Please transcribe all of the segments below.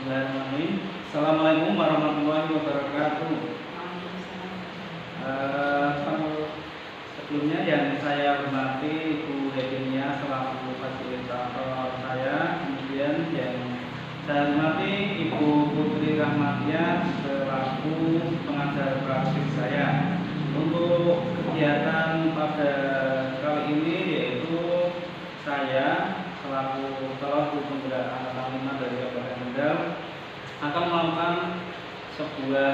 Bismillahirrahmanirrahim. Assalamualaikum warahmatullahi wabarakatuh. Sebelumnya yang saya hormati Ibu Hedinia selaku fasilitator saya, kemudian yang saya hormati Ibu Putri Rahmatia selaku pengajar praktik saya. Untuk kegiatan pada kali ini yaitu saya selaku penggerak angkatan 5 dari Kabupaten Kendal akan melakukan sebuah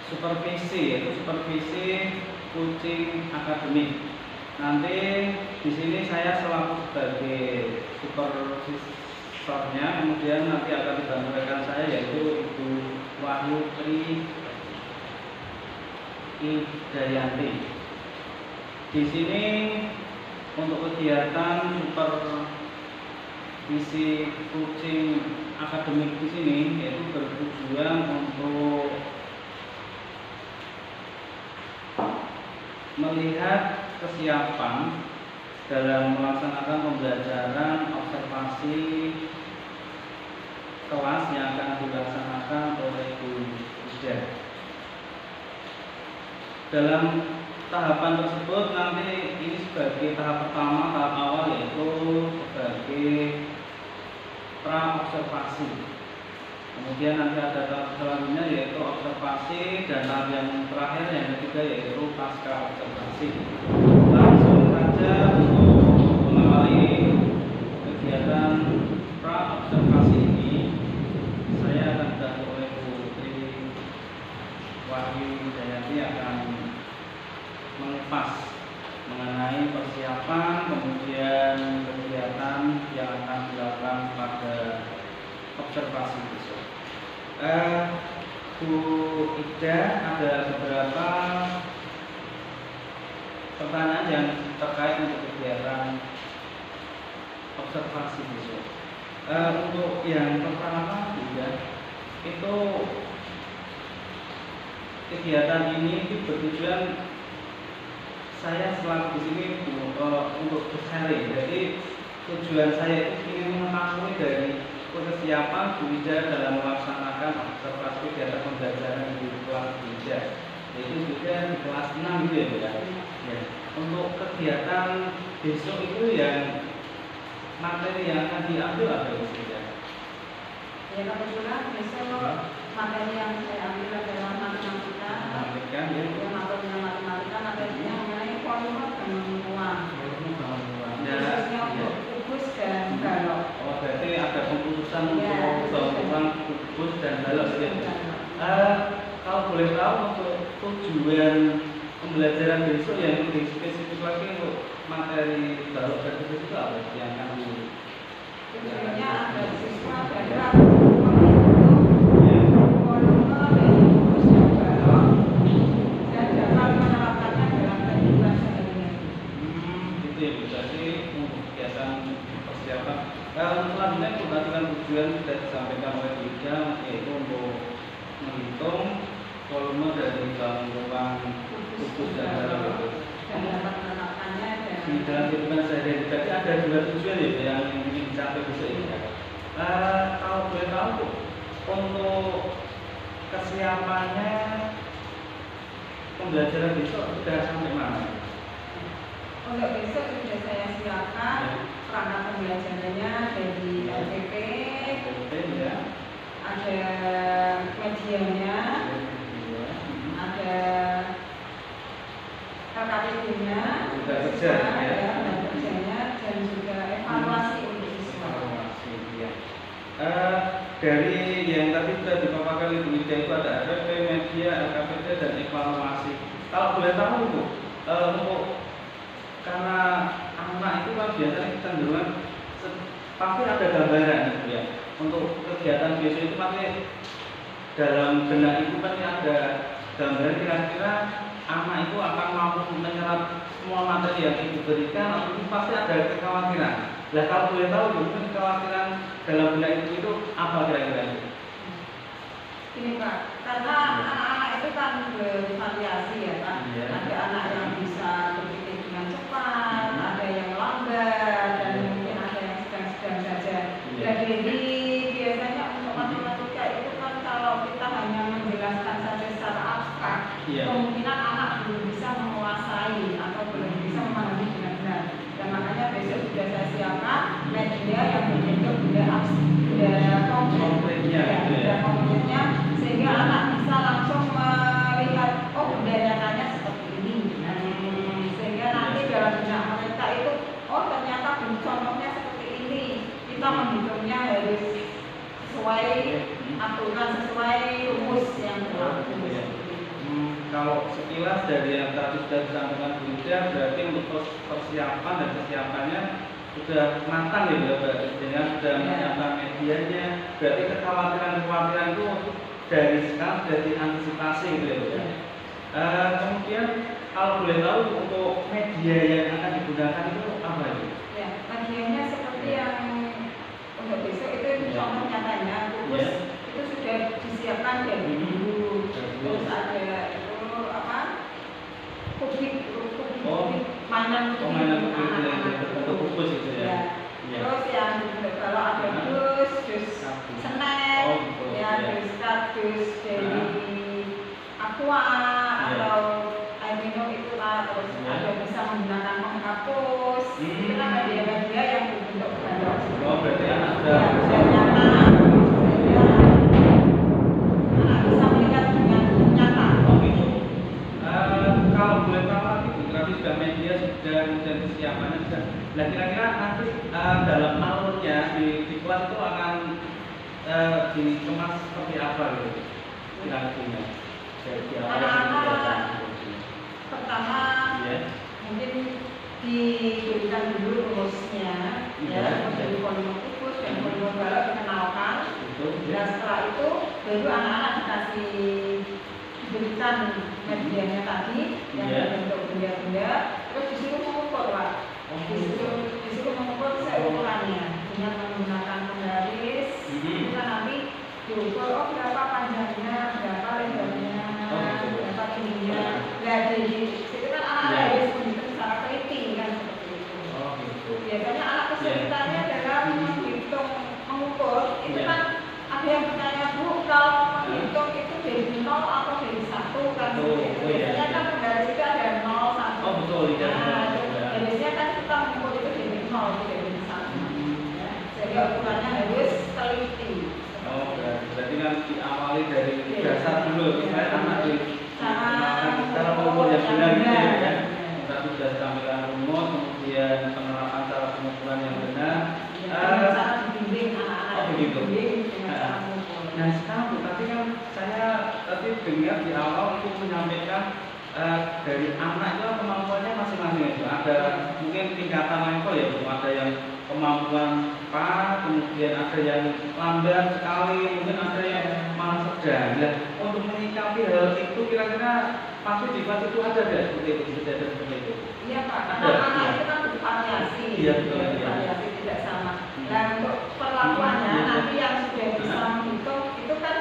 supervisi, yaitu supervisi kucing akademik. Nanti di sini saya selaku sebagai supervisornya, kemudian nanti akan dibantu rekan saya yaitu Ibu Wahyu Tri Idayanti. Di sini untuk kegiatan supervisi kucing akademik di sini yaitu bertujuan untuk melihat kesiapan dalam melaksanakan pembelajaran observasi kelas yang akan dilaksanakan oleh Bu Ida. Dalam tahapan tersebut nanti ini sebagai tahap pertama, tahap awal yaitu sebagai pra-observasi. Kemudian nanti ada tahap selanjutnya yaitu observasi, dan tahap yang terakhir yang ketiga yaitu pasca observasi. Langsung saja untuk mengawali kegiatan pra-observasi ini, saya akan dibantu oleh Bu Tri Wahyu Dayanti akan mengupas mengenai persiapan kemudian kegiatan yang akan dilakukan pada observasi besok. Bu Ida, ada beberapa pertanyaan yang terkait untuk kegiatan observasi besok. Untuk yang pertama juga itu kegiatan ini bertujuan saya selalu di sini untuk bersharing. Jadi tujuan saya itu ingin mengetahui dari kesiapan Bu Ida dalam melaksanakan observasi kegiatan pembelajaran di kelas 3, yaitu juga di kelas 6 gitu ya. Ya. Untuk kegiatan besok itu yang materi yang akan diambil apa Bu Ida? Ya, kebetulan besok materi yang saya ambil adalah matematika. Matematika ya. Matematika materinya mengenai volume dan ruang. Khususnya untuk kubus dan balok. Oh, berarti ada pembususan untuk ruang kubus dan balok ya. Kalau boleh tahu untuk tujuan pembelajaran besok yang lebih spesifik lagi untuk materi balok dan kubus itu apa yang akan tujuannya agar siswa dapat menghitung volume dari kubus dan balok dan dapat menerapkannya dalam kehidupan sehari-hari. Itu ya, berarti untuk kegiatan persiapan. Selanjutnya perhatikan tujuan sudah disampaikan oleh Bu Ida, yaitu untuk menghitung volume dari ruang kubus dan balok dan dapat menerapkannya di dalam kehidupan sehari-hari. Berarti ada dua tujuan ya yang ingin dicapai besok ini ya. Kalau boleh tahu untuk kesiapannya pembelajaran besok sudah sampai mana? Untuk besok sudah saya siapkan perangkat pembelajarannya dari LPP, Ya. ada medianya, ada KKP-nya, Sudah kerja ya. kerjanya, dan juga evaluasi untuk siswa. Dari yang tadi sudah dipaparkan Ibu Ida itu ada RP, media, LKPD, dan evaluasi. Kalau boleh tahu Bu, untuk karena anak itu kan biasanya kecenderungan pasti ada gambaran gitu ya. Untuk kegiatan besok itu pasti dalam benak itu pasti ada gambaran kira-kira anak itu akan mampu menyerap semua materi yang Ibu berikan, atau itu pasti ada kekhawatiran. Nah, kalau boleh tahu mungkin kekhawatiran dalam benak itu apa kira-kira itu? Ini Pak, karena anak-anak itu kan bervariasi ya Pak. Iya. Ada anak yang bisa berpikir dengan cepat, ada yang lambat, dan mungkin ada yang sedang-sedang saja. Iya. Jadi Iya. kemungkinan anak belum bisa menguasai atau belum bisa memahami dengan benar. Dan makanya besok sudah saya siapkan media yang berbentuk benda konkretnya, gitu ya. konkretnya, sehingga anak bisa langsung melihat, oh benda nyatanya seperti ini. Sehingga nanti dalam benak mereka itu, oh ternyata contohnya seperti ini. Kita menghitungnya harus sesuai aturan, sesuai rumus yang berlaku. Kalau sekilas dari yang tadi sudah disampaikan Bu Ida, berarti untuk persiapan dan kesiapannya sudah matang ya, Mbak, dengan sudah menyiapkan medianya. Berarti kekhawatiran itu dari sekarang sudah diantisipasi gitu ya. Kemudian kalau boleh tahu untuk media yang akan digunakan itu apa itu? Ya, medianya seperti yang untuk besok itu contoh nyatanya, kubus itu sudah disiapkan dari dulu. Terus ada itu kubik mainan untuk kubus itu ya. Terus yang kalau ada dus snack, ya dus dari aqua atau air minum itu lah. Terus ada bisa menggunakan menghapus. Itu kan media-media yang berbentuk balok. Oh, berarti anak sudah nyata. Anak bisa melihat dengan nyata. Oh gitu. Kalau boleh tahu lagi Bu, tadi sudah media sudah dan kesiapannya sudah. Nah kira-kira nanti dalam alurnya di kelas itu akan dikemas seperti apa gitu? Kira-kira dari anak-anak pertama mungkin diberikan dulu rumusnya, ya, dari polimer kubus dan polimer balok dikenalkan. Dan setelah itu baru anak-anak diberikan medianya tadi yang berbentuk benda-benda, terus disuruh mengukur, Pak. Disuruh mengukur seukurannya dengan menggunakan penggaris. Kita nanti diukur, oh berapa panjangnya, berapa lebarnya, berapa tingginya. Nah jadi itu kan anak-anak harus menghitung secara teliti kan seperti itu. Biasanya anak kesulitannya dalam menghitung mengukur itu kan ada yang bertanya, Bu, kalau menghitung itu dari 0 atau dari 1 kan? Biasanya kan penggaris itu ada 0, 1. Oh betul, Biasanya kan kita mengukur itu dari 0, dari 1. Sehingga ukurannya harus teliti. Oh, berarti kan diawali dari dasar dulu, misalnya anak di cara mengukur yang benar gitu ya. Kita sudah sampaikan rumus, kemudian penerapan cara pengukuran yang benar. Cara dibimbing anak-anak. Begitu. Nah sekarang Bu, tadi kan saya dengar di awal itu menyampaikan dari anak itu kemampuannya masing-masing itu ada mungkin tingkatan level ya Bu, ada yang kemampuan cepat, kemudian ada yang lambat sekali, mungkin ada yang malah sedang. Nah, untuk menyikapi hal itu kira-kira pasti di kelas itu ada nggak seperti itu, kejadian seperti itu? Iya Pak, karena anak itu kan bervariasi, bervariasi tidak sama. Dan untuk perlakuannya nanti yang sudah bisa menghitung itu kan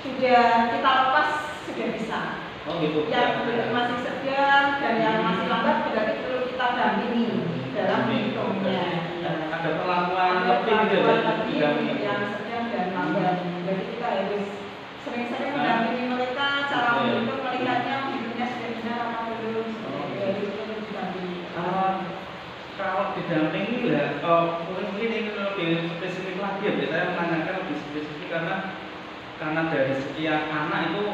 sudah kita lepas sudah bisa. Oh gitu. Yang masih sedang dan yang masih lambat berarti perlu kita dampingi dalam menghitungnya. Ada perlakuan lebih gitu yang sedang dan lambat. Jadi kita harus sering-sering mendampingi mereka, cara menghitung melihatnya menghitungnya sudah benar apa belum. Kalau didampingi lah, mungkin ini lebih spesifik lagi ya. Saya menanyakan lebih spesifik karena dari sekian anak itu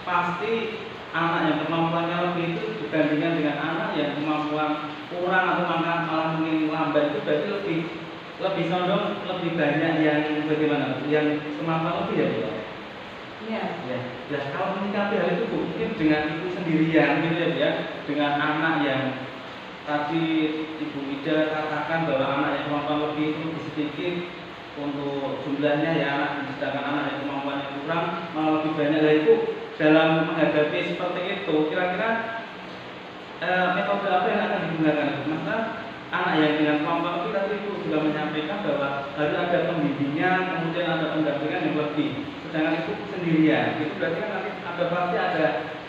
pasti anak yang kemampuannya lebih itu dibandingkan dengan anak yang kemampuan kurang atau malah mungkin lambat itu berarti lebih condong lebih banyak yang bagaimana? Yang kemampuan lebih ya Bu? Iya. Ya. Nah kalau menyikapi hal itu Bu, mungkin dengan ibu sendirian gitu ya, dengan anak yang tadi Ibu Ida katakan bahwa anak yang kemampuan lebih itu lebih sedikit untuk jumlahnya ya anak, sedangkan anak yang kemampuannya kurang malah lebih banyak. Lah itu dalam menghadapi seperti itu kira-kira metode apa yang akan digunakan? Maka anak yang dengan kemampuan lebih tadi itu juga menyampaikan bahwa harus ada pembimbingan, kemudian ada pendampingan yang lebih. Sedangkan itu sendirian, itu berarti kan nanti pasti ada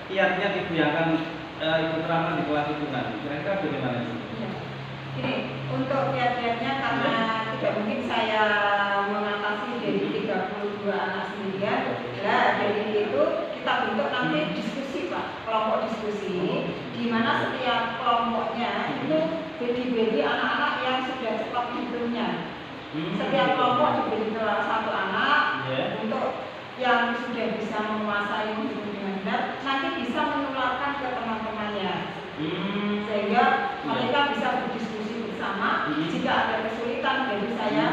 kiat-kiat ibu yang akan ibu terangkan di kelas itu nanti. Kira-kira bagaimana itu? Ini untuk kiat-kiatnya karena tidak mungkin saya mengatasi dari 32 anak sendirian. Nah, dari itu kita bentuk nanti diskusi Pak, diskusi di mana setiap kelompoknya itu bedi-bedi anak-anak yang sudah cepat hidupnya. Setiap kelompok diberi satu anak untuk yang sudah bisa menguasai menghitung dengan benar, nanti bisa menularkan ke teman-temannya, sehingga mereka bisa berdiskusi bersama. Jika ada kesulitan dari saya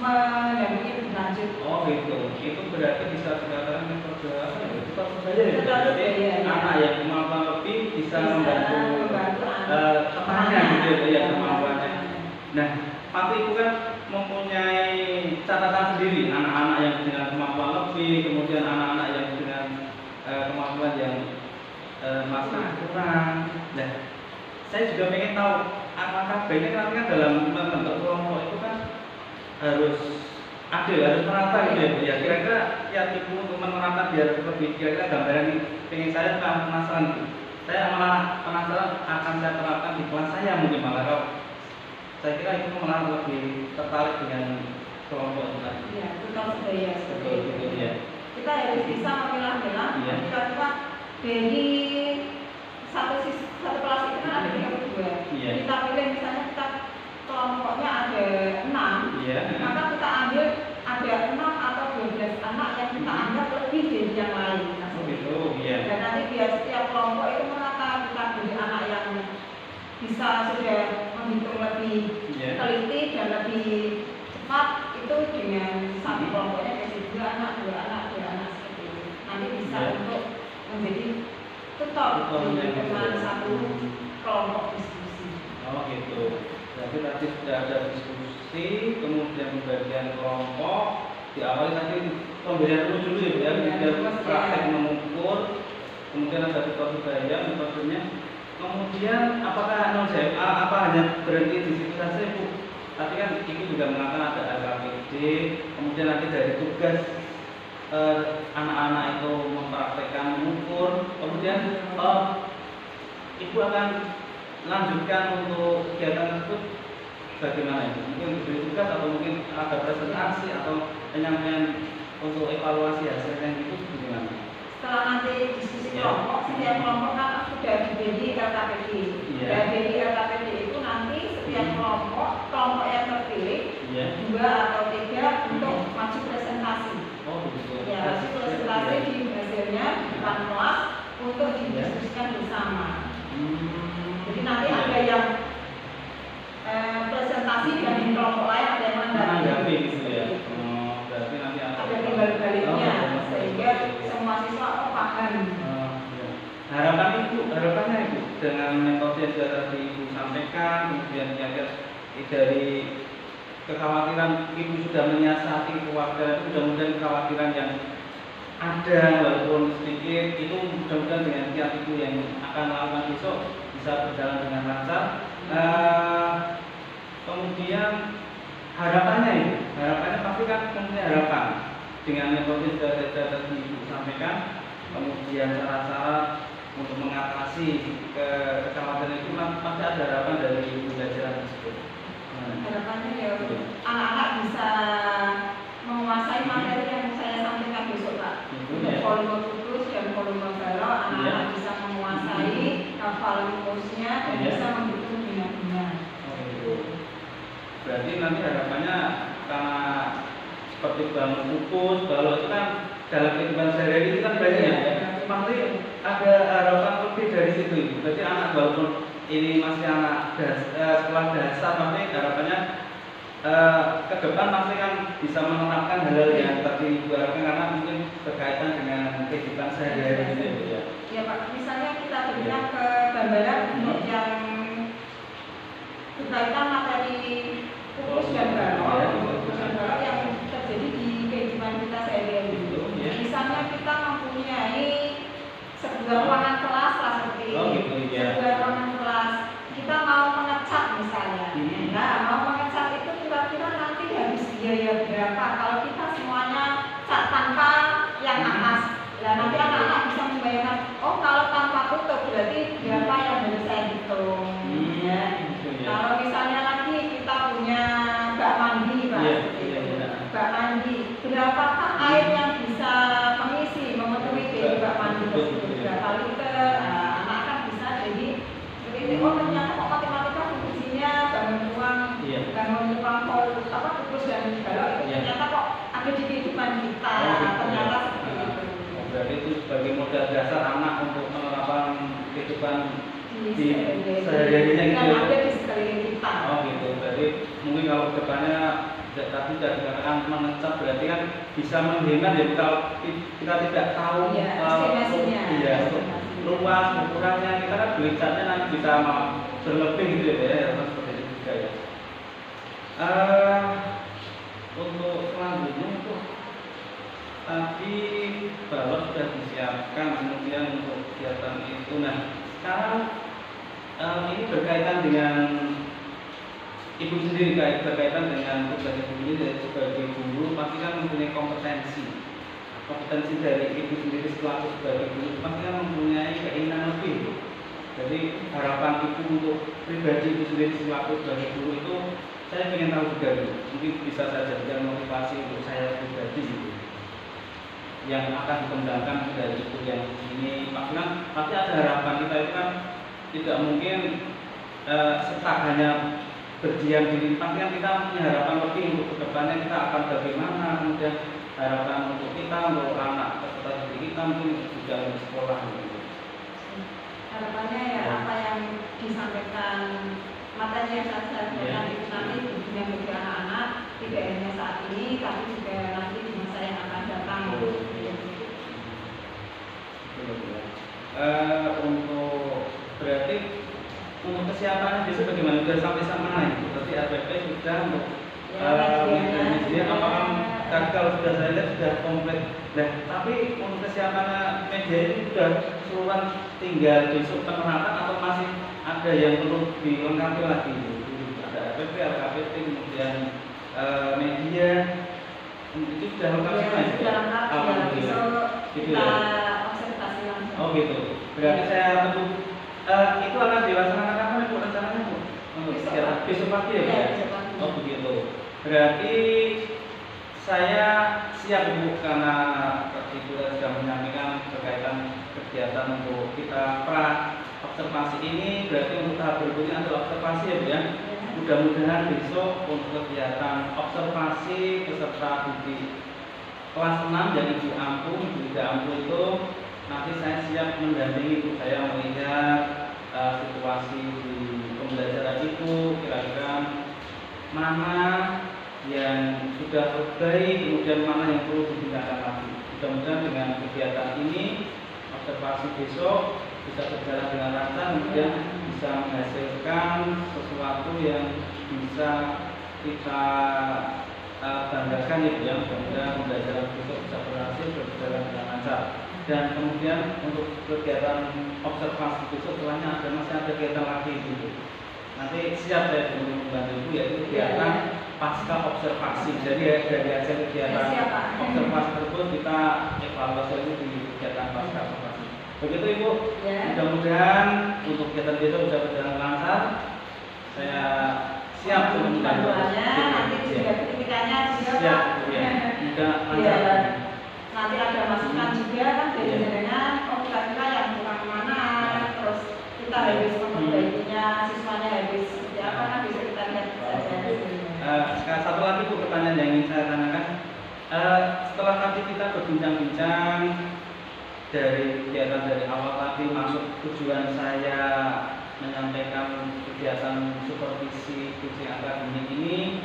mendampingi lebih lanjut. Oh gitu, itu berarti bisa dikatakan metode apa ya? Metode saja ya. Berarti anak yang kemampuan lebih bisa membantu temannya gitu ya, kemampuannya. Nah, Pak Ibu kan mempunyai catatan sendiri, anak-anak yang dengan kemampuan lebih, kemudian anak-anak yang dengan kemampuan yang masih kurang. Nah, saya juga pengen tahu apakah baiknya nanti kan dalam membentuk kelompok itu kan harus adil, harus merata gitu ya. Kira-kira ya Ibu untuk merata biar lebih kira-kira gambaran ini pengen saya penasaran gitu. Saya malah penasaran akan saya terapkan di kelas saya mungkin malah kalau saya kira itu malah lebih tertarik dengan kelompok itu tadi. Iya, total budaya seperti itu. Ya. Kita harus bisa memilah-milah. Kira-kira dari satu kelas itu kan ada 32. Kita pilih misalnya kita kelompoknya ada 6, maka kita ambil ada 6 atau 12 anak yang kita anggap lebih dari yang lain. Dan nanti biar setiap kelompok itu merata, kita beri anak yang bisa sudah menghitung lebih teliti dan lebih cepat itu dengan satu kelompoknya kasih 2 anak seperti itu. Nanti bisa untuk menjadi tutor dengan satu kelompok diskusi. Oh gitu. Jadi tadi sudah ada diskusi, kemudian pembagian kelompok, diawali tadi pemberian dulu ya, kemudian praktek mengukur, kemudian ada tutor budaya, metodenya. Kemudian apakah apa hanya berhenti di situ saja Bu? Tapi kan Ibu juga mengatakan ada LKPD, kemudian nanti dari tugas anak-anak itu mempraktekkan mengukur, kemudian Ibu akan lanjutkan untuk kegiatan tersebut bagaimana itu? Mungkin diberi tugas atau mungkin ada presentasi atau penyampaian untuk evaluasi hasilnya itu bagaimana? Setelah nanti diskusi kelompok, setiap kelompok kan sudah diberi LKPD. Dan dari LKPD itu nanti setiap kelompok yang terpilih 2 atau 3 untuk maju presentasi. Oh begitu. Ya, presentasi di hasilnya di depan kelas untuk didiskusikan bersama. Jadi nanti ada yang presentasi dan di kelompok lain ada yang menanggapi gitu ya. Berarti nanti ada timbal-baliknya sehingga semua siswa paham. Harapannya Ibu dengan metode yang sudah tadi Ibu sampaikan, kemudian dari kekhawatiran Ibu sudah menyiasati keluarga itu, mudah-mudahan kekhawatiran yang ada walaupun sedikit itu mudah-mudahan dengan kiat Ibu yang akan melakukan besok bisa berjalan dengan lancar. Kemudian harapannya pasti kan mempunyai harapan dengan metode yang sudah tadi Ibu sampaikan, kemudian cara-cara untuk mengatasi kekhawatiran itu pasti ada harapan dari pembelajaran tersebut. Harapannya ya anak-anak bisa menguasai materi yang saya sampaikan besok Pak. Volume putus dan volume galau, anak-anak bisa menguasai hafal rumusnya dan bisa menghitung dengan benar. Berarti nanti harapannya karena seperti bangun putus, kalau itu kan dalam kehidupan sehari-hari itu kan banyak ya. Pasti ada harapan lebih dari situ. Berarti anak walaupun ini masih anak sekolah dasar, pasti harapannya ke depan pasti kan bisa menerapkan hal-hal yang tadi Ibu harapkan karena mungkin berkaitan dengan kehidupan sehari-hari gitu ya. Ya Pak, misalnya kita berikan ke gambaran untuk yang berkaitan materi putus dan galau yang terjadi di kehidupan kita sehari-hari. Misalnya kita mempunyai sebuah ruangan kelas lah seperti ini, sebuah ruangan kelas. Kita mau mengecat misalnya. Nah, mau mengecat itu kira-kira nanti habis biaya berapa? Kalau kita semuanya cat tanpa yang atas, nah nanti anak-anak bisa membayangkan, oh kalau tanpa tutup berarti berapa yang harus saya hitung. Kalau misalnya lagi kita punya bak mandi, Pak, bak mandi, berapakah air yang bisa mengisi memenuhi dari bak mandi tersebut? Berapa liter? ada di kehidupan kita. Ternyata seperti itu. Berarti itu sebagai modal dasar anak untuk penerapan kehidupan di sehari-harinya gitu. Yang ada di sekeliling kita. Oh gitu. Berarti mungkin kalau kedepannya tadi sudah dikatakan mengecap, berarti kan bisa menghemat ya kalau kita tidak tahu luas ukurannya, kita kan beli catnya nanti bisa berlebih gitu ya, seperti itu juga ya. Untuk selanjutnya itu tadi balok sudah disiapkan, kemudian untuk kegiatan itu. Nah sekarang ini berkaitan dengan ibu sendiri, berkaitan dengan tugas ibu sendiri sebagai guru, pasti kan mempunyai kompetensi dari ibu sendiri selaku sebagai guru, pasti kan mempunyai keinginan lebih. Jadi harapan ibu untuk pribadi ibu sendiri selaku sebagai guru itu saya ingin tahu juga dulu. Mungkin bisa saya jadikan motivasi untuk saya pribadi gitu, yang akan dikembangkan dari ibu yang ini. Pasti ada harapan kita itu kan tidak mungkin setak hanya berdiam diri, pasti kan kita punya harapan lebih untuk kedepannya kita akan bagaimana, kemudian harapan untuk kita, untuk anak peserta didik kita mungkin juga di sekolah gitu. Harapannya ya apa yang disampaikan materi yang saya sampaikan itu nanti hubungan bagi anak-anak tidak hanya saat ini tapi juga nanti di masa yang akan datang. Untuk berarti untuk kesiapannya bisa bagaimana, sudah sampai mana itu? Berarti RPP sudah untuk media apakah tadi kalau sudah saya lihat sudah komplit. Nah, tapi untuk kesiapannya media ini sudah keseluruhan, tinggal besok penerapan atau masih ada yang perlu dilengkapi lagi? Ada RPP, LKPT, kemudian media itu sudah lengkap semua? Sudah lengkap. Alhamdulillah. Kita observasi langsung. Oh gitu. Berarti saya tentu itu akan dilaksanakan kapan Bu rencananya Bu? Untuk kegiatan besok pagi ya Bu? Ya, besok pagi. Oh begitu. Berarti saya siap Bu, karena Ibu sudah menyampaikan berkaitan kegiatan untuk kita pra observasi ini. Berarti untuk tahap berikutnya adalah observasi ya Bu ya. Mudah-mudahan besok untuk kegiatan observasi peserta didik kelas 6 yang Ibu Ampu, Ibu Ida Ampu itu nanti saya siap mendampingi Ibu, saya melihat situasi di pembelajaran itu, kira-kira mana yang sudah baik, kemudian mana yang perlu ditingkatkan lagi. Mudah-mudahan dengan kegiatan ini observasi besok bisa berjalan dengan lancar, kemudian bisa menghasilkan sesuatu yang bisa kita banggakan ya Bu ya. Mudah-mudahan pembelajaran besok bisa berhasil, berjalan dengan lancar. Dan kemudian untuk kegiatan observasi besok setelahnya masih ada kegiatan lagi gitu. Nanti siap saya membantu Ibu, yaitu kegiatan pasca observasi. Jadi dari hasil kegiatan observasi tersebut kita evaluasi lagi di kegiatan pasca observasi. Begitu Ibu. Mudah-mudahan untuk kegiatan besok bisa berjalan lancar. Saya siap untuk membantu. Nanti juga kritikannya juga siap ya. Mudah lancar. Nanti ada masukan juga kan dari jaringan, kira-kira yang kurang mana, terus kita harus memperbaikinya, siswanya harus seperti apa, kan bisa kita lihat saja. Satu lagi Bu pertanyaan yang ingin saya tanyakan, setelah tadi kita berbincang-bincang dari kegiatan dari awal tadi, maksud tujuan saya menyampaikan kegiatan supervisi kucing akademik ini,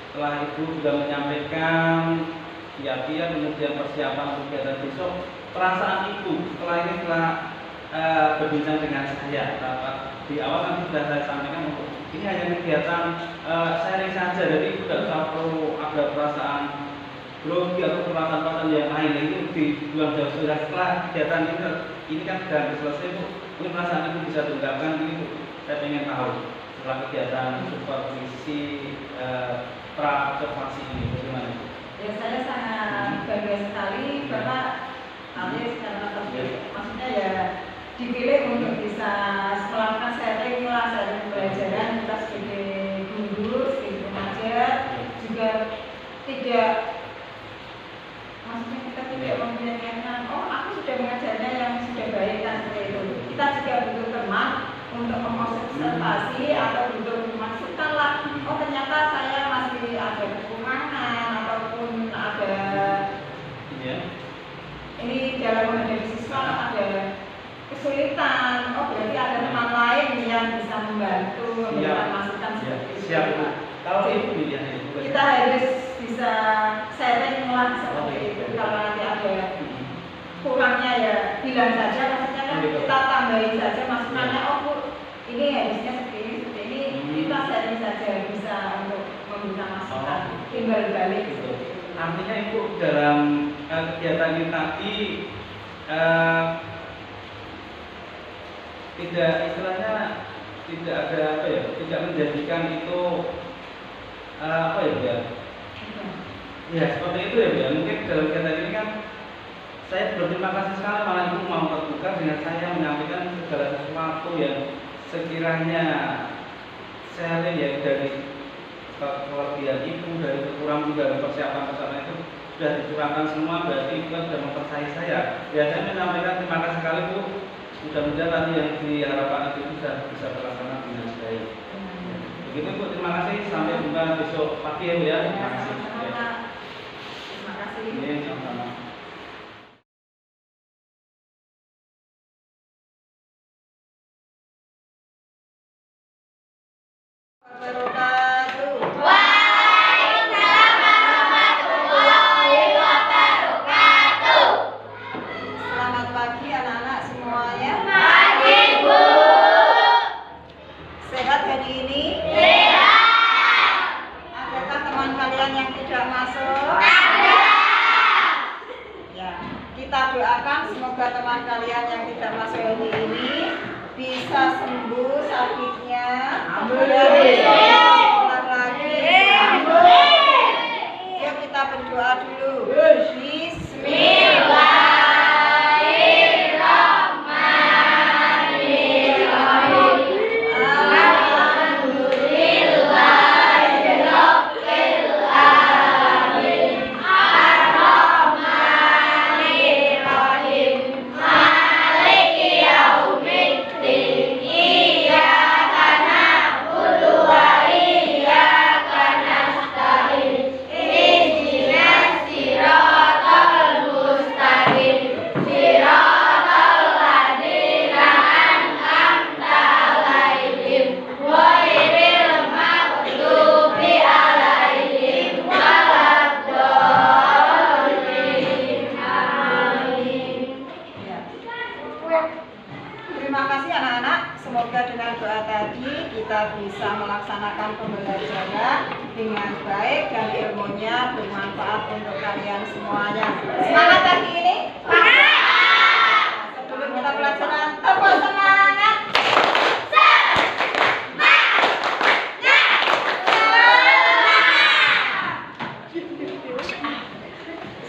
setelah Ibu sudah menyampaikan kiat-kiat kemudian persiapan kegiatan besok, perasaan Ibu setelah berbincang dengan saya di awal nanti sudah saya sampaikan untuk ini hanya kegiatan sharing saja, jadi tidak perlu ada perasaan grogi atau perasaan yang lain. Ini dibuang jauh sudah. Setelah kegiatan ini kan sudah selesai Bu, mungkin perasaan Ibu bisa diungkapkan ini Bu. Saya ingin tahu setelah kegiatan supervisi pra observasi ini bagaimana Bu? Ya saya sangat bangga sekali Bapak Alis karena maksudnya ya dipilih untuk bisa melakukan sharing pembelajaran kita sebagai guru, sebagai remaja, juga tidak maksudnya kita tidak membiarkan aku sudah mengajarnya yang sudah baik kan seperti itu. Kita juga butuh teman untuk mengobservasi atau butuh memasukkan lah, ternyata saya masih ada kekurangan ataupun ada bilang saja, maksudnya kan kita tambahin saja masukannya. Oh Bu, ini harusnya seperti ini, kita sharing saja bisa untuk meminta masukan. Tinggal balik. Artinya Ibu dalam kegiatan ini tadi tidak istilahnya tidak ada apa ya, tidak menjadikan itu apa ya, ya seperti itu ya. Mungkin dalam kegiatan ini kan saya berterima kasih sekali malah Ibu mau terbuka dengan saya menyampaikan segala sesuatu yang sekiranya sharing ya dari keluarga Ibu, dari kekurangan juga persiapan itu sudah dicurahkan semua, berarti Ibu kan sudah mempercayai saya. Ya saya menyampaikan terima kasih sekali Bu. Mudah-mudahan tadi yang diharapkan itu bisa terlaksana dengan baik. Begitu Bu, terima kasih. Sampai jumpa besok pagi ya Bu ya. Terima kasih. Terima kasih. Ini sama-sama. Selamat pagi anak-anak semuanya. Pagi Bu. Sehat hari ini? Sehat. Adakah teman kalian yang tidak masuk? Ada. Ya, kita doakan semoga teman kalian yang tidak masuk hari ini bisa sembuh sakitnya. Dan bisa sekolah lagi. Yuk kita berdoa dulu. Bismillah. Terima kasih anak-anak, semoga dengan doa tadi kita bisa melaksanakan pembelajaran dengan baik dan ilmunya bermanfaat untuk kalian semuanya. Semangat pagi ini? Sebelum kita pelajaran, tepuk semangat.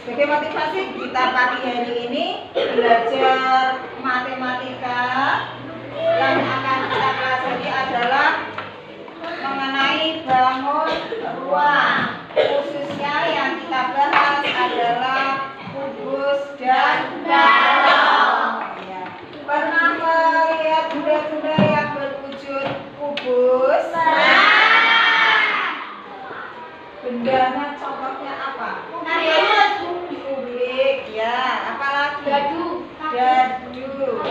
Sebagai motivasi kita pagi hari ini belajar matematika. Yang akan kita pelajari adalah mengenai bangun ruang. Khususnya yang kita bahas adalah kubus dan balok. Ya. Pernah melihat benda-benda yang berwujud kubus? Bendanya contohnya apa? Kubik, ya. Apalagi? Dadu.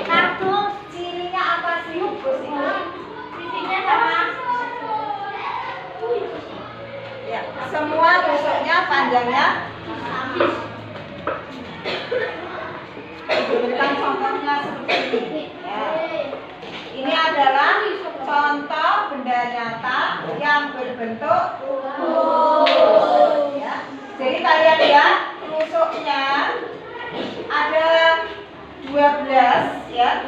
Cirinya apa sih kubus ini? Sisinya sama. Ya, semua tusuknya panjangnya. Berikan contohnya seperti ini. Ya. Ini adalah contoh benda nyata yang berbentuk kubus. Ya. Jadi kalian lihat tusuknya ada 12 ya.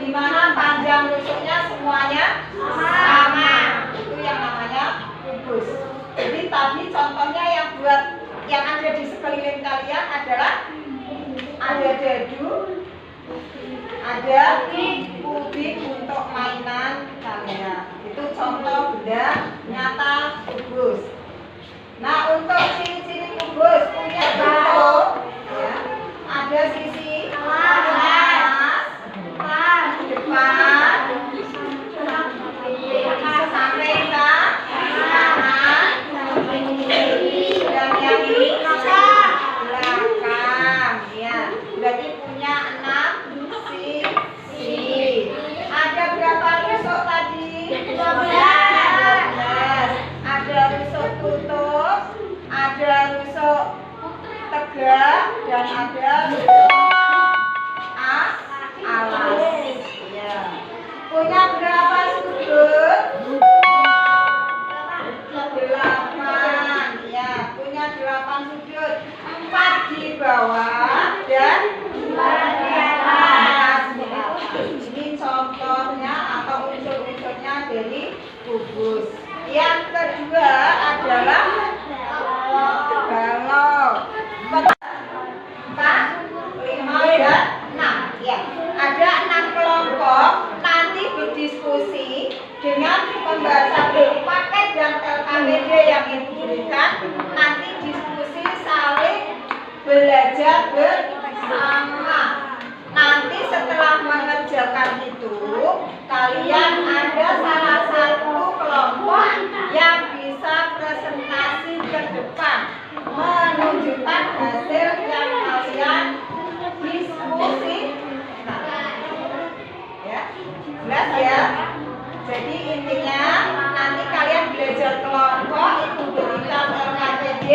Di mana panjang tusuknya semuanya sama. Itu yang namanya kubus. Jadi tadi contohnya yang buat yang ada di sekeliling kalian adalah ada dadu, ada kubik untuk mainan kalian. Itu contoh benda nyata kubus. Nah, untuk ciri-ciri kubus punya bentuk ya, ada sisi atas, depan, sampai ke kanan, dan yang ini belakang ya. Berarti punya 6 sisi. Ada berapa tusuk tadi? 12. Ada tusuk tutup, ada tusuk tegak, dan ada bawah dan di atas. Ini contohnya atau unsur-unsurnya dari kubus. Yang kedua adalah balok. 4, 5, dan 6. Ya, ada 6 kelompok. Nanti berdiskusi dengan pembahasan paket dan LKPD yang ibu berikan. Nanti diskusi saling belajar bersama. Nanti setelah mengerjakan itu, kalian ada salah satu kelompok yang bisa presentasi ke depan, menunjukkan hasil yang kalian diskusi. Ya, jelas ya. Jadi intinya nanti kalian belajar kelompok, itu berikan LKPD,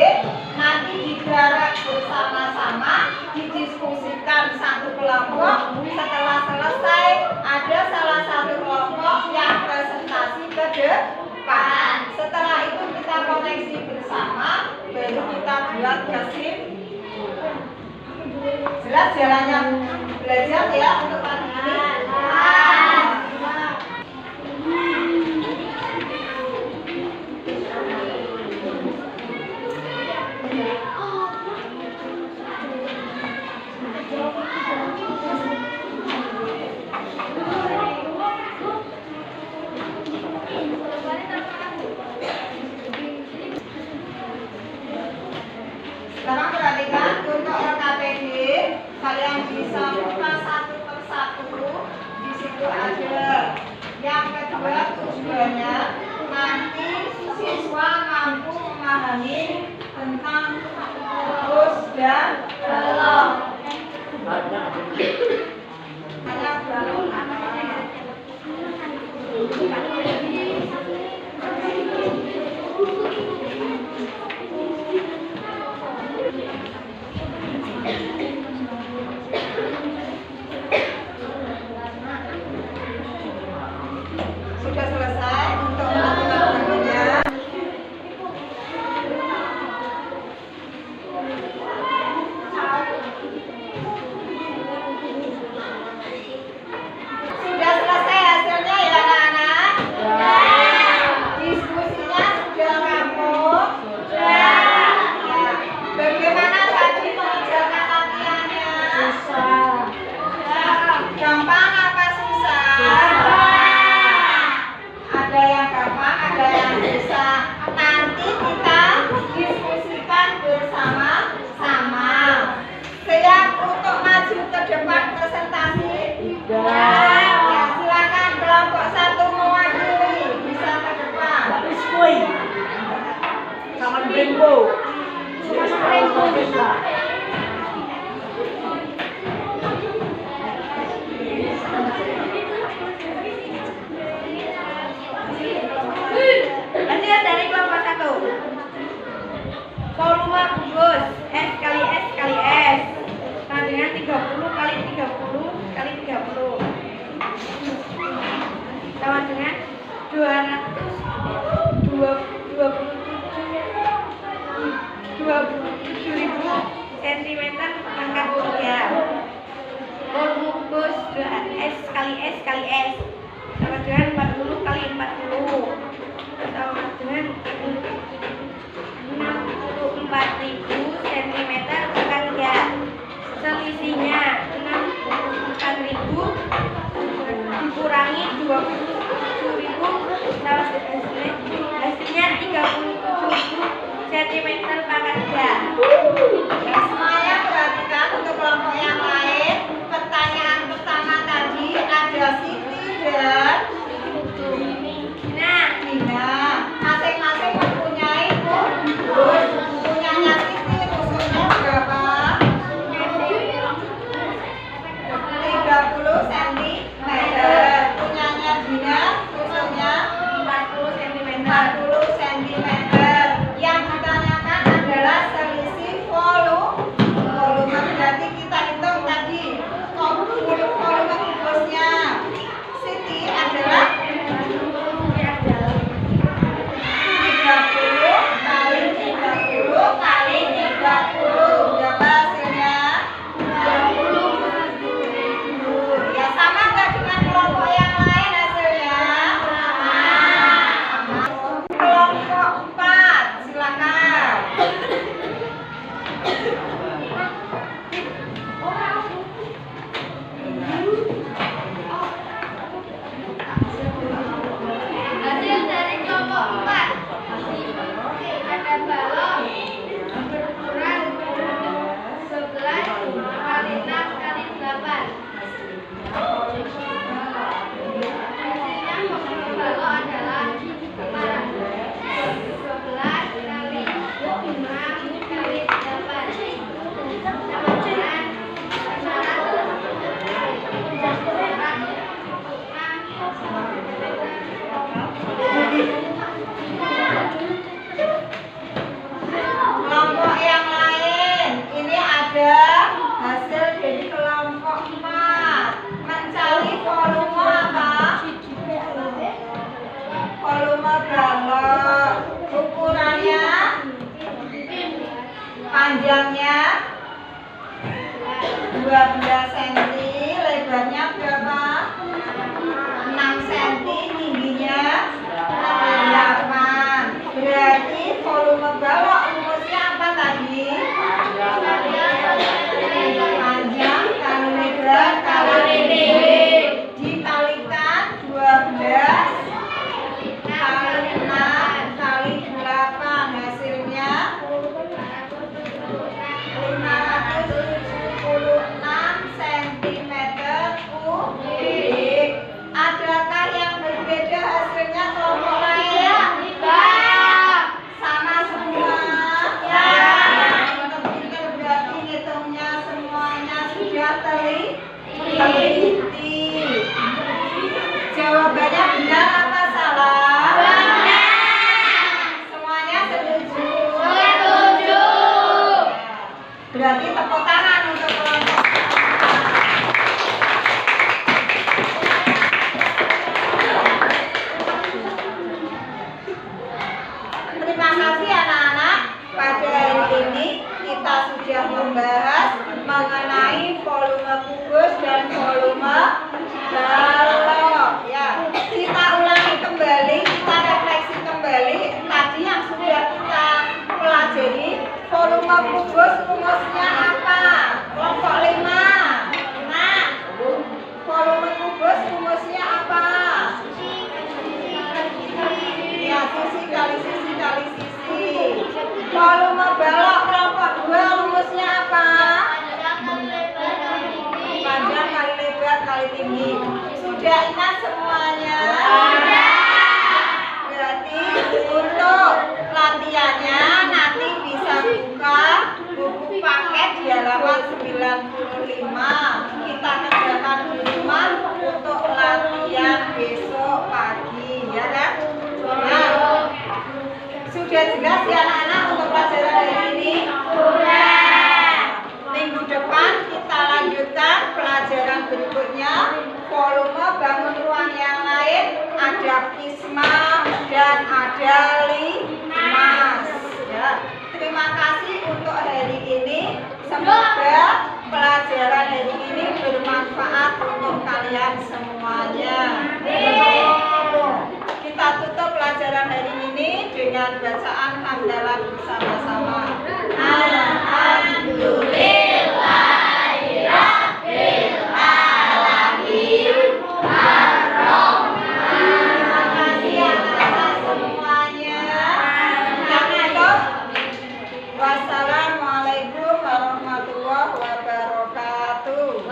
nanti digarap bersama-sama, didiskusikan satu kelompok. Setelah selesai, ada salah satu kelompok yang presentasi ke depan. Setelah itu kita koneksi bersama, baru kita buat kesimpulan. Jelas jalannya belajar ya untuk pagi ini? Sekarang perhatikan untuk LKPD, kalian bisa buka satu persatu. Di situ ada. Yang kedua tujuannya nanti siswa mampu memahami tentang kubus dan balok. Hanya balok sudah selesai untuk melakukan bagiannya. Sudah selesai hasilnya ya anak-anak? Diskusinya sudah rampung? Ya. Bagaimana tadi mengerjakan latihannya? Gampang apa susah? Ada yang gampang, ada yang susah. Nanti kita diskusikan bersama-sama. Siap untuk maju ke depan presentasi? Ya, silakan kelompok 1 mewakili, bisa ke depan. Sama Rainbow. Lanjut dari kelompok 1. Volume kubus S kali S kali S sama dengan 30 kali 30 kali 30 sama dengan 27.000 cm pangkat 3. Volume kubus S kali S kali S sama dengan 40 kali 40 sama dengan 64.000 cm pangkat 3. Selisihnya 64.000 dikurangi 27.000 sama hasilnya 37.000 cm pangkat 3. Semuanya perhatikan untuk kelompok yang lain. Pertanyaan pertama tadi ada Siti dan Dina. Masing-masing mempunyai kubus. Punyanya Siti rusuknya berapa? 30 cm. Punyanya Dina rusuknya 40 cm. 40 cm. Yang ditanyakan adalah selisih volume. Berarti kita hitung Panjangnya 12 cm, lebarnya berapa? 6 cm, tingginya 8. Berarti volume balok rumusnya apa tadi? Panjang kali lebar kali tinggi dikalikan 12 kali 6 kali 8, hasilnya 576 cm3. Adakah yang berbeda hasilnya kelompok lain? Sama semua? Pinter-pinter berarti ngitungnya semuanya sudah teliti. Jawabannya benar apa salah? Semuanya setuju? Berarti tepuk tangan untuk kelompok. Terima kasih anak-anak. Pada hari ini kita sudah membahas mengenai volume kubus dan volume balok. Ya, kita ulangi kembali, kita refleksi kembali tadi yang sudah kita pelajari. Volume kubus rumusnya apa? Kelompok 5. Volume kubus rumusnya apa? Ya, sisi kali sisi kali sisi. Volume balok kelompok 2 rumusnya apa? Panjang kali lebar kali tinggi. Sudah ingat semuanya? Berarti untuk latihannya nanti bisa buka buku paket di halaman 95. Kita kerjakan di rumah untuk latihan besok pagi, ya kan? Nah, sudah jelas ya anak-anak untuk pelajaran hari ini? Minggu depan kita lanjutkan pelajaran berikutnya, volume bangun ruang yang lain, ada prisma dan ada limas. Ya, terima kasih untuk hari ini. Semoga pelajaran hari ini bermanfaat untuk kalian semuanya. Kita tutup pelajaran hari ini dengan bacaan hamdalah bersama-sama. Alhamdulillahirabbil alamin. Terima kasih anak-anak semuanya. Wassalamualaikum warahmatullahi wabarakatuh.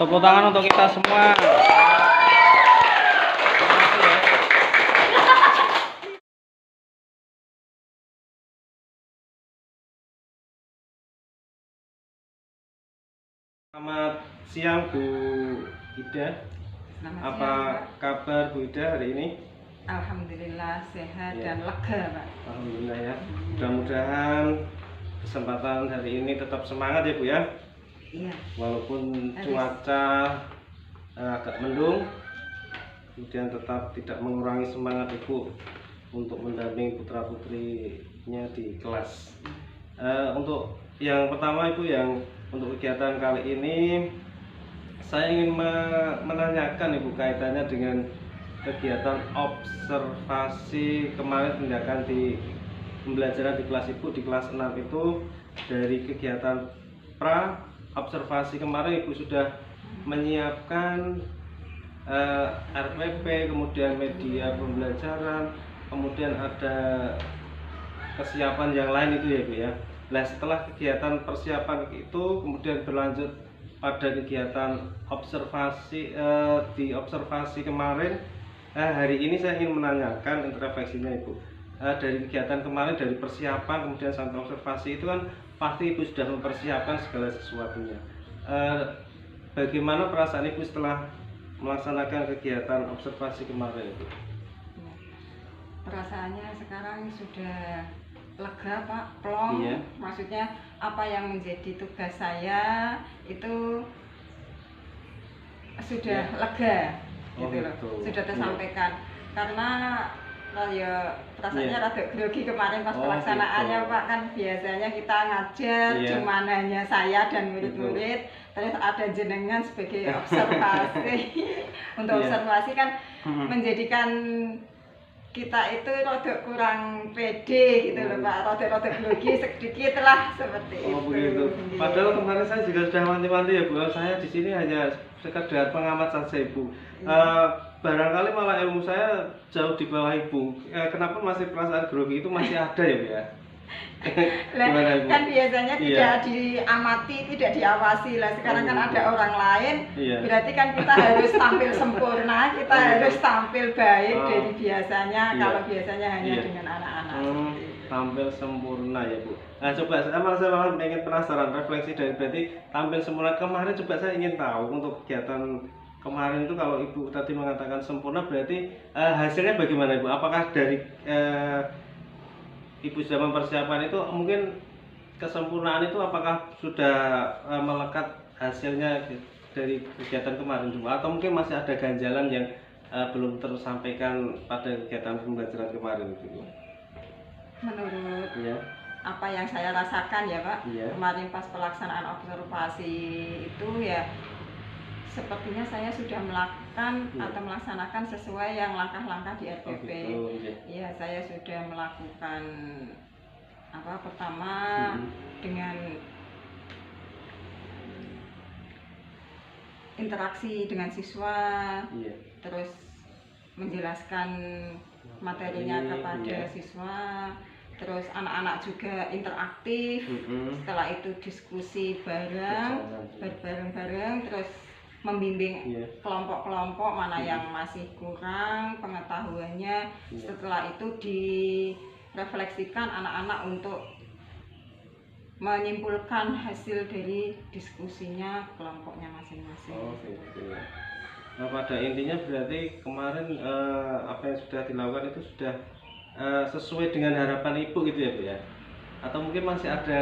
Tepuk tangan untuk kita semua. Selamat siang Bu Ida. Apa kabar Bu Ida hari ini? Alhamdulillah sehat Ya. dan lega, Pak. Alhamdulillah ya. Mudah-mudahan kesempatan hari ini tetap semangat ya Bu ya. Iya. Walaupun cuaca agak mendung, kemudian tetap tidak mengurangi semangat Ibu untuk mendampingi putra-putrinya di kelas. Untuk yang pertama Ibu, yang untuk kegiatan kali ini saya ingin menanyakan Ibu kaitannya dengan kegiatan observasi kemarin tindakan di pembelajaran di kelas Ibu di kelas 6 itu. Dari kegiatan observasi kemarin Ibu sudah menyiapkan RPP, kemudian media pembelajaran, kemudian ada kesiapan yang lain itu ya Bu ya. Nah, setelah kegiatan persiapan itu kemudian berlanjut pada kegiatan observasi di observasi kemarin. Hari ini saya ingin menanyakan interefleksinya Ibu. Dari kegiatan kemarin, dari persiapan kemudian sampai observasi itu kan pasti Ibu sudah mempersiapkan segala sesuatunya. Bagaimana perasaan Ibu setelah melaksanakan kegiatan observasi kemarin Ibu? Perasaannya sekarang sudah lega Pak, plong. Iya. Maksudnya apa yang menjadi tugas saya itu sudah lega. gitu loh. Gitu. Sudah tersampaikan. Karena ya rasanya rada grogi kemarin pas Oh, pelaksanaannya gitu. Pak, kan biasanya kita ngajar Iya. cuman hanya saya dan murid-murid, terus ada jenengan sebagai observasi. Untuk Iya. observasi kan menjadikan kita itu rada kurang pede gitu loh Pak, rada grogi sedikit lah seperti itu. Oh begitu. Padahal kemarin saya juga sudah wanti-wanti ya Bu, saya di sini hanya sekedar pengamat saja Ibu. Barangkali malah ilmu saya jauh di bawah Ibu. Kenapa masih perasaan grogi itu masih ada ya Bu ya? Lah, Gimana, Ibu? kan biasanya Iya. tidak diamati, tidak diawasi lah. Sekarang kan ada orang lain, Iya. berarti kan kita harus tampil sempurna, kita harus tampil baik Oh. dari biasanya. Iya. Kalau biasanya hanya Iya. dengan anak-anak. Tampil sempurna ya Bu. Nah coba saya malah pengen penasaran refleksi dari berarti tampil sempurna kemarin, coba saya ingin tahu untuk kegiatan kemarin itu kalau Ibu tadi mengatakan sempurna berarti hasilnya bagaimana Ibu? Apakah dari Ibu sudah mempersiapkan itu mungkin kesempurnaan itu apakah sudah melekat hasilnya dari kegiatan kemarin Bu? Atau mungkin masih ada ganjalan yang belum tersampaikan pada kegiatan pembelajaran kemarin Bu? Menurut Iya. apa yang saya rasakan ya Pak, Iya. kemarin pas pelaksanaan observasi itu ya sepertinya saya sudah melakukan Iya. atau melaksanakan sesuai yang langkah-langkah di Oh RPP. gitu. Iya. Iya, saya sudah melakukan pertama dengan interaksi dengan siswa, Iya. terus menjelaskan materinya kepada Iya. siswa, terus anak-anak juga interaktif. Setelah itu diskusi bareng-bareng, terus membimbing Iya. kelompok-kelompok mana yang masih kurang pengetahuannya. Iya. Setelah itu direfleksikan anak-anak untuk menyimpulkan hasil dari diskusinya kelompoknya masing-masing. Oh gitu. Nah pada intinya berarti kemarin apa yang sudah dilakukan itu sudah sesuai dengan harapan Ibu gitu ya Bu ya? Atau mungkin masih ada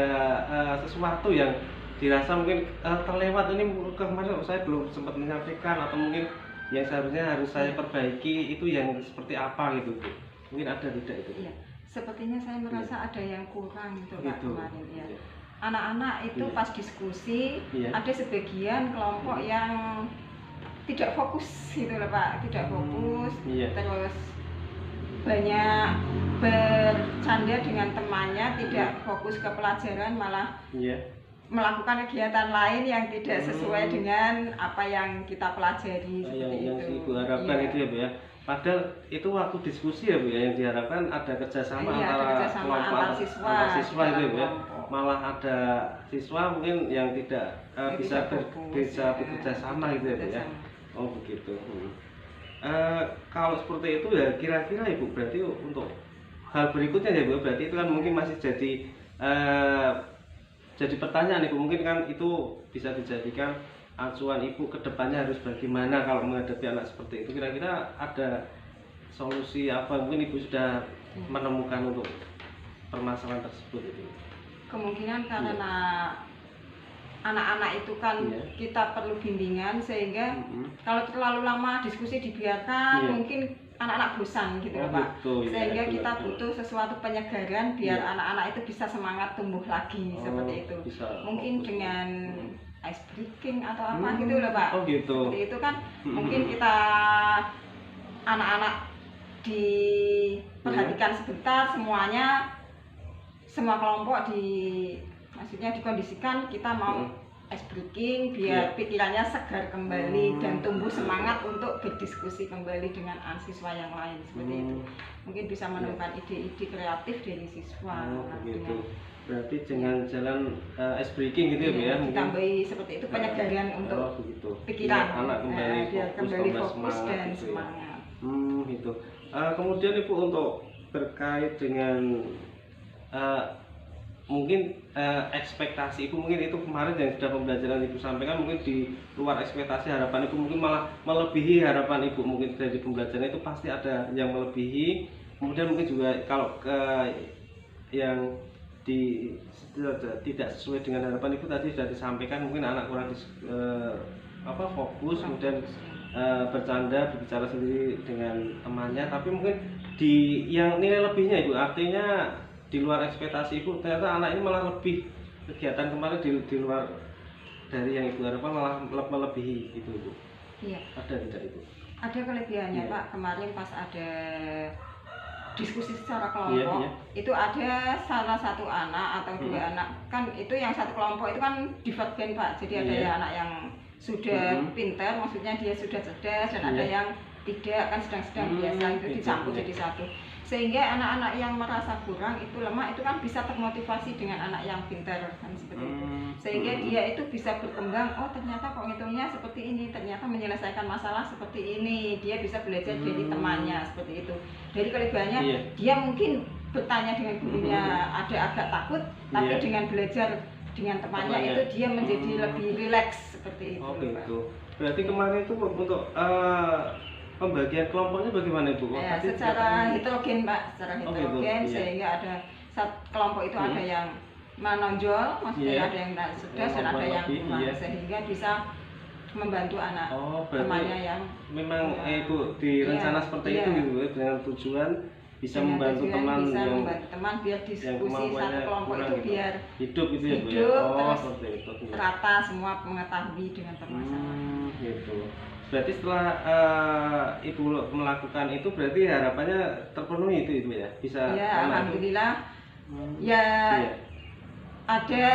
sesuatu yang dirasa mungkin terlewat ini kemarin saya belum sempat menyampaikan, atau mungkin yang seharusnya harus saya perbaiki itu yang seperti apa gitu Bu? Mungkin ada tidak itu? Iya, sepertinya saya merasa ada yang kurang gitu Pak Gitu. kemarin ya. Iya. Anak-anak itu Iya. pas diskusi Iya. ada sebagian kelompok yang tidak fokus gitu loh Pak, tidak fokus, Iya. terus banyak bercanda dengan temannya, tidak fokus ke pelajaran, malah Iya. melakukan kegiatan lain yang tidak sesuai dengan apa yang kita pelajari seperti yang itu. Ibu harapkan Iya. itu ya Bu ya. Padahal itu waktu diskusi ya Bu ya, yang diharapkan ada kerjasama Iya, ada antara kerjasama kelompok antar siswa antar siswa itu ya Bu ya. kelompok. Malah ada siswa mungkin yang tidak bisa tidak fokus, bisa ya. bekerja sama gitu ya Bu ya. Bekerjasama. Oh begitu. Kalau seperti itu ya kira-kira Ibu berarti untuk hal berikutnya ya Bu, berarti itu kan mungkin masih jadi pertanyaan Ibu, mungkin kan itu bisa dijadikan acuan Ibu ke depannya harus bagaimana kalau menghadapi anak seperti itu. Kira-kira ada solusi apa mungkin Ibu sudah menemukan untuk permasalahan tersebut itu? Kemungkinan karena anak-anak itu kan Iya. kita perlu bimbingan, sehingga Mm-mm. kalau terlalu lama diskusi dibiarkan Iya. mungkin anak-anak bosan gitu Oh, loh Pak. gitu, ya, Sehingga betul, kita betul. butuh sesuatu penyegaran biar Iya. anak-anak itu bisa semangat tumbuh lagi Oh, seperti itu. bisa Mungkin fokus. dengan ice breaking atau apa Hmm. gitu loh Pak. Oh gitu. Seperti itu kan Hmm. mungkin kita anak-anak diperhatikan sebentar, semuanya semua kelompok maksudnya dikondisikan kita mau ice breaking biar Iya. pikirannya segar kembali dan tumbuh Gitu. semangat untuk berdiskusi kembali dengan siswa yang lain seperti itu. Mungkin bisa menemukan ide-ide kreatif dari siswa. Oh dengan- begitu. Berarti dengan jalan ice breaking gitu ya Bu ya? Mungkin ditambahi seperti itu penyegaran untuk oh, begitu. pikiran. Biar anak kembali Biar fokus, kembali tambah fokus semangat dan gitu ya. semangat. Gitu. Kemudian Ibu untuk terkait dengan mungkin ekspektasi Ibu, mungkin itu kemarin yang sudah pembelajaran Ibu sampaikan mungkin di luar ekspektasi harapan Ibu, mungkin malah melebihi harapan Ibu, mungkin dari pembelajaran itu pasti ada yang melebihi. Kemudian mungkin juga kalau yang tidak sesuai dengan harapan Ibu tadi sudah disampaikan, mungkin anak kurang fokus, kemudian bercanda, berbicara sendiri dengan temannya, tapi mungkin di yang nilai lebihnya Ibu, artinya di luar ekspektasi Ibu, ternyata anak ini malah lebih kegiatan kemarin di luar dari yang Ibu harapkan, malah melebihi itu Ibu. Iya. Ada tidak Ibu? Ada kelebihannya Iya. Pak. Kemarin pas ada diskusi secara kelompok, Iya. itu ada salah satu anak atau dua anak, kan itu yang satu kelompok itu kan divergen Pak. Jadi ada Iya. yang anak yang sudah pintar, maksudnya dia sudah cerdas, dan ada Iya. yang tidak, kan sedang-sedang biasa, itu gitu, dicampur iya. jadi satu. Sehingga anak-anak yang merasa kurang itu lemah itu kan bisa termotivasi dengan anak yang pintar, kan seperti itu. Sehingga dia itu bisa berkembang, oh ternyata kok ngitungnya seperti ini, ternyata menyelesaikan masalah seperti ini, dia bisa belajar dari temannya seperti itu. Dari kelebihannya Iya. dia mungkin bertanya dengan gurunya ada agak takut, tapi Iya. dengan belajar dengan temannya Temannya. itu dia menjadi lebih rileks seperti itu. Oh Pak. gitu. Berarti kemarin itu untuk pembagian kelompoknya bagaimana Ibu? Ya, Tadi secara heterogen Pak, secara Oh, gitu, heterogen, iya. sehingga ada kelompok itu ada yang menonjol, maksudnya Iya. ada yang cerdas Yang dan ada yang lebih, kurang, iya. sehingga bisa membantu anak Oh, temannya berarti yang memang kurang. Ibu direncana Iya, seperti iya. itu gitu ya, dengan tujuan bisa Dengan membantu tujuan teman bisa yang membantu teman biar diskusi satu kemampuannya kelompok kurang itu gitu. biar hidup gitu ya Bu ya. hidup, Oh, terus seperti itu. Iya. rata semua mengetahui dengan permasalahan. Gitu. Berarti setelah Ibu melakukan itu berarti harapannya terpenuhi itu Ibu ya? Bisa Ya, karena itu- alhamdulillah. Ya, Iya. ada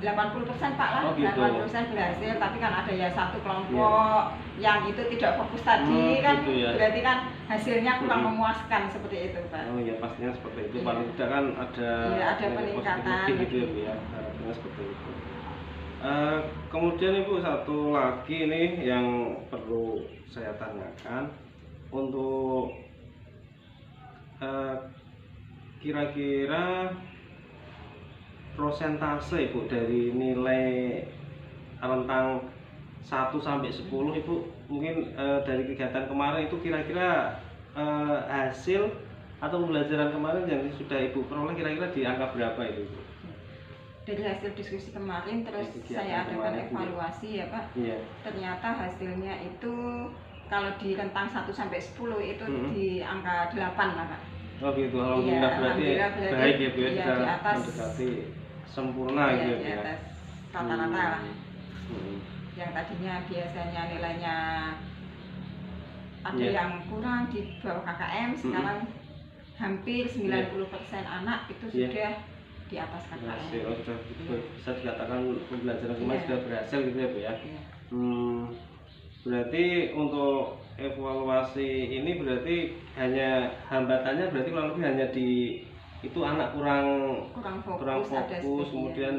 80% Pak lah, Oh, gitu. 80% berhasil, tapi kan ada ya satu kelompok yang itu tidak fokus tadi, kan gitu ya. berarti kan hasilnya kurang memuaskan seperti itu Pak. Oh ya, pastinya seperti itu. Iya. Paling tidak kan ada Iya, ada nilai peningkatan. positif gitu ya Bu ya. Harapannya seperti itu. Kemudian Ibu, satu lagi nih yang perlu saya tanyakan, untuk kira-kira prosentase Ibu dari nilai rentang 1 sampai 10 Ibu, mungkin dari kegiatan kemarin itu kira-kira hasil atau pembelajaran kemarin yang sudah Ibu peroleh kira-kira di angka berapa itu Ibu? Dari hasil diskusi kemarin terus Kegiatan saya adakan kemarin, evaluasi ya Pak. Iya. Ternyata hasilnya itu kalau di rentang 1 sampai 10 itu di angka 8 lah Pak. Oh gitu, alhamdulillah, berarti alhamdulillah, berarti baik ya Bu ya, iya, sudah di atas. mendekati sempurna Ya, gitu di ya. atas rata-rata lah. Hmm. Yang tadinya biasanya nilainya ada Iya. yang kurang di bawah KKM, sekarang hampir 90% anak itu Iya. sudah di atas KKM. Berhasil, oh, sudah Iya. bisa dikatakan pembelajaran kemarin Iya. sudah berhasil gitu ya Bu ya. Iya. Berarti untuk evaluasi ini berarti hanya hambatannya berarti kurang lebih hanya di itu anak kurang Kurang fokus, kurang ada fokus, sedikit. kemudian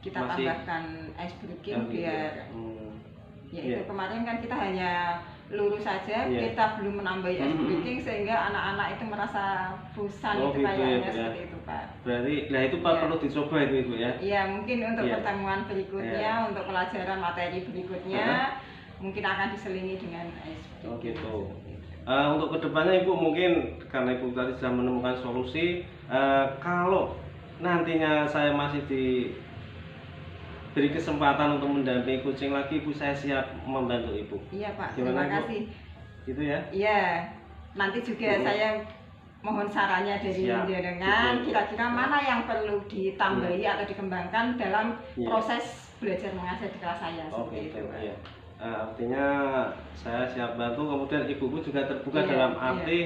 Kita masih- tambahkan ice breaking biar ya Iya. itu kemarin kan kita hanya lurus saja, Iya. kita belum menambah ice breaking sehingga anak-anak itu merasa bosan Oh, itu gitu ya, kayaknya Bu ya. seperti itu Pak. Berarti nah itu Pak Iya. perlu dicoba itu Ibu ya. Iya, mungkin untuk Iya. pertemuan berikutnya, Iya. untuk pelajaran materi berikutnya, mungkin akan diselingi dengan ice breaking. Oh gitu. Untuk kedepannya Ibu mungkin karena Ibu tadi sudah menemukan solusi, kalau nantinya saya masih diberi kesempatan untuk mendampingi kucing lagi, Ibu, saya siap membantu Ibu. Iya Pak, Gimana, terima Bu? kasih. Gitu ya? Iya, nanti juga saya mohon sarannya dari Siap. jenengan, Betul. kira-kira mana yang perlu ditambahi atau dikembangkan dalam Iya. proses belajar mengajar di kelas saya. Oh Seperti gitu. itu, Pak. Iya. Artinya saya siap bantu, kemudian Ibu juga terbuka Iya, dalam iya. arti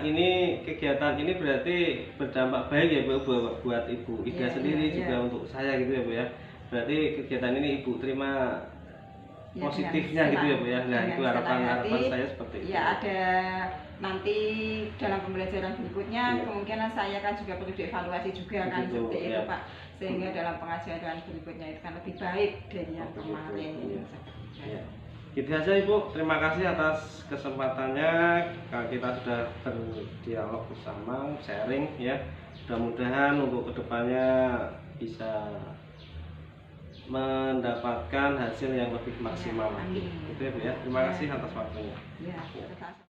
ini kegiatan ini berarti berdampak baik ya Bu buat Ibu Ida Iya, sendiri iya, juga iya. untuk saya gitu ya Bu ya. Berarti kegiatan ini Ibu terima Ya, positifnya dengan gitu ya Bu ya. Nah, dengan itu senang harapan hati. saya seperti itu. Ya, ada nanti dalam pembelajaran berikutnya Iya. kemungkinan saya kan juga perlu dievaluasi juga kan Begitu, seperti itu iya. Pak, sehingga dalam pengajaran berikutnya itu kan lebih baik dari yang Begitu, kemarin. iya. Iya. Gitu saja Ibu, terima kasih atas kesempatannya. Kita sudah berdialog bersama, sharing ya. Mudah-mudahan untuk kedepannya bisa mendapatkan hasil yang lebih maksimal. Ya, amin. Gitu ya Bu ya. Terima kasih atas waktunya. Ya, terima kasih.